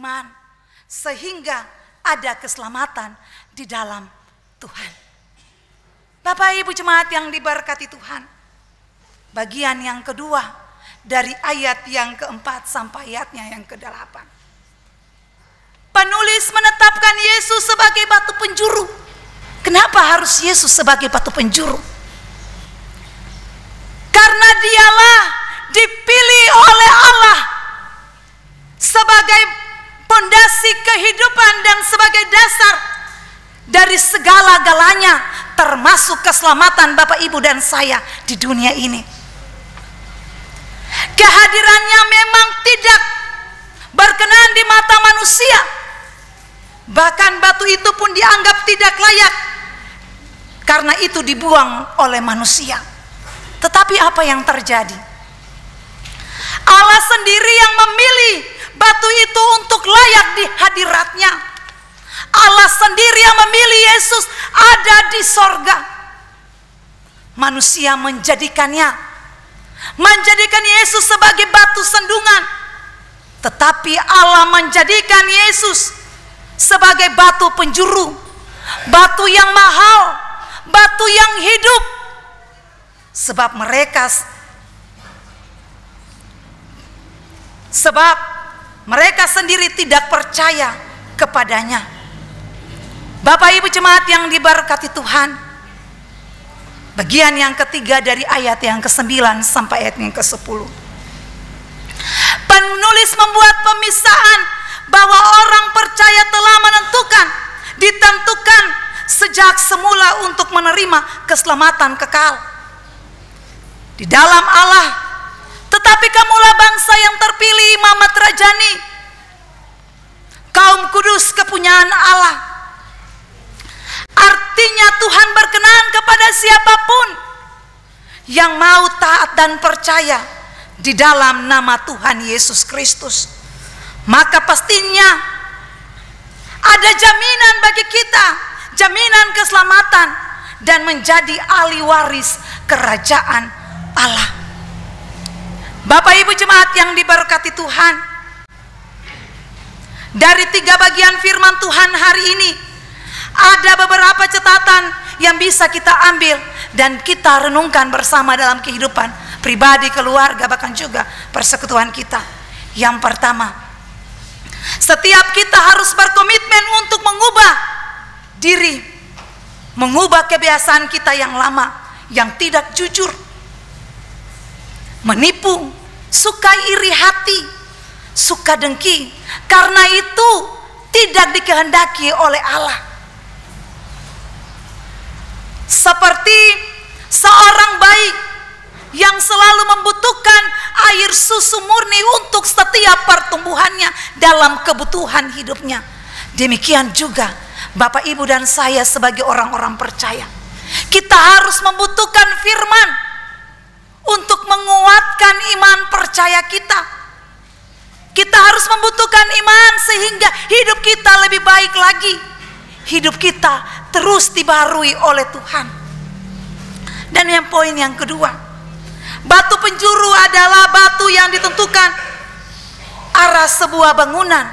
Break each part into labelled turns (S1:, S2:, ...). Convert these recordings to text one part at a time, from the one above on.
S1: beriman sehingga ada keselamatan di dalam Tuhan. Bapak Ibu jemaat yang diberkati Tuhan, bagian yang kedua dari ayat yang keempat sampai ayatnya yang ke-8. Penulis menetapkan Yesus sebagai batu penjuru. Kenapa harus Yesus sebagai batu penjuru? Karena dialah dipilih oleh Allah sebagai pondasi kehidupan dan sebagai dasar dari segala-galanya, termasuk keselamatan Bapak Ibu dan saya di dunia ini. Kehadirannya memang tidak berkenan di mata manusia. Bahkan batu itu pun dianggap tidak layak, karena itu dibuang oleh manusia. Tetapi apa yang terjadi? Allah sendiri yang memilih batu itu untuk layak di hadiratnya. Allah sendiri yang memilih Yesus ada di sorga. Manusia menjadikan Yesus sebagai batu sandungan. Tetapi Allah menjadikan Yesus sebagai batu penjuru, batu yang mahal, batu yang hidup. Sebab mereka sendiri tidak percaya kepadanya. Bapak Ibu jemaat yang diberkati Tuhan, bagian yang ketiga dari ayat yang ke-9 sampai ayat yang ke-10. Penulis membuat pemisahan bahwa orang percaya telah ditentukan sejak semula untuk menerima keselamatan kekal di dalam Allah. Tetapi kamulah bangsa yang terpilih, imamat rajani, kaum kudus kepunyaan Allah. Artinya Tuhan berkenan kepada siapapun yang mau taat dan percaya di dalam nama Tuhan Yesus Kristus. Maka pastinya ada jaminan bagi kita, jaminan keselamatan dan menjadi ahli waris kerajaan Allah. Bapak Ibu jemaat yang diberkati Tuhan, dari 3 bagian firman Tuhan hari ini ada beberapa catatan yang bisa kita ambil dan kita renungkan bersama dalam kehidupan pribadi, keluarga, bahkan juga persekutuan kita. Yang pertama, setiap kita harus berkomitmen untuk mengubah diri, mengubah kebiasaan kita yang lama, yang tidak jujur, menipu, suka iri hati, suka dengki, karena itu tidak dikehendaki oleh Allah. Seperti seorang bayi yang selalu membutuhkan air susu murni untuk setiap pertumbuhannya dalam kebutuhan hidupnya. Demikian juga Bapak Ibu dan saya sebagai orang-orang percaya, kita harus membutuhkan firman untuk menguatkan iman percaya kita. Kita harus membutuhkan iman sehingga hidup kita lebih baik lagi. Hidup kita terus dibaharui oleh Tuhan. Dan yang poin yang kedua, batu penjuru adalah batu yang ditentukan arah sebuah bangunan.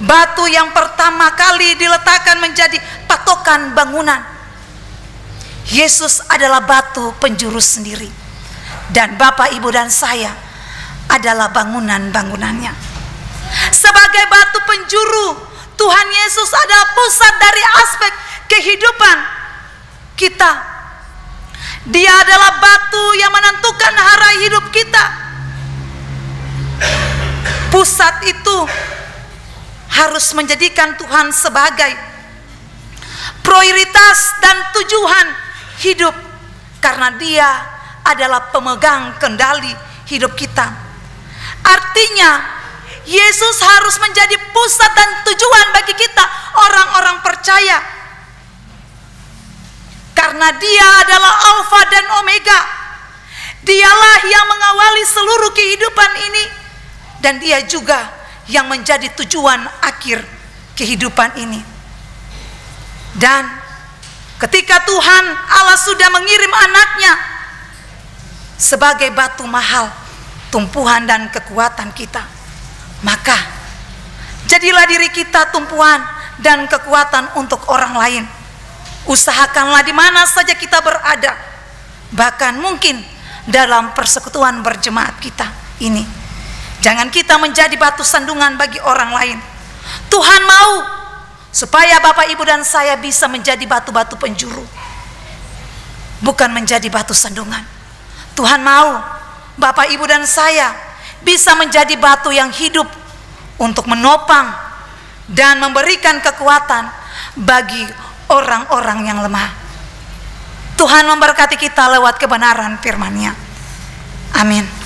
S1: Batu yang pertama kali diletakkan menjadi patokan bangunan. Yesus adalah batu penjuru sendiri, dan Bapak, Ibu dan saya adalah bangunan-bangunannya. Sebagai batu penjuru, Tuhan Yesus adalah pusat dari aspek kehidupan kita. Dia adalah batu yang menentukan arah hidup kita. Pusat itu harus menjadikan Tuhan sebagai prioritas dan tujuan hidup, karena Dia adalah pemegang kendali hidup kita. Artinya Yesus harus menjadi pusat dan tujuan bagi kita orang-orang percaya, karena Dia adalah Alfa dan Omega. Dialah yang mengawali seluruh kehidupan ini, dan Dia juga yang menjadi tujuan akhir kehidupan ini. Dan ketika Tuhan Allah sudah mengirim anaknya sebagai batu mahal, tumpuhan dan kekuatan kita, maka Jadilah diri kita tumpuan dan kekuatan untuk orang lain. Usahakanlah di mana saja kita berada, bahkan mungkin dalam persekutuan berjemaat kita ini. Jangan kita menjadi batu sandungan bagi orang lain. Tuhan mau supaya Bapak, Ibu, dan saya bisa menjadi batu-batu penjuru, bukan menjadi batu sandungan. Tuhan mau Bapak, Ibu, dan saya bisa menjadi batu yang hidup untuk menopang dan memberikan kekuatan bagi orang-orang yang lemah. Tuhan memberkati kita lewat kebenaran firman-Nya. Amin.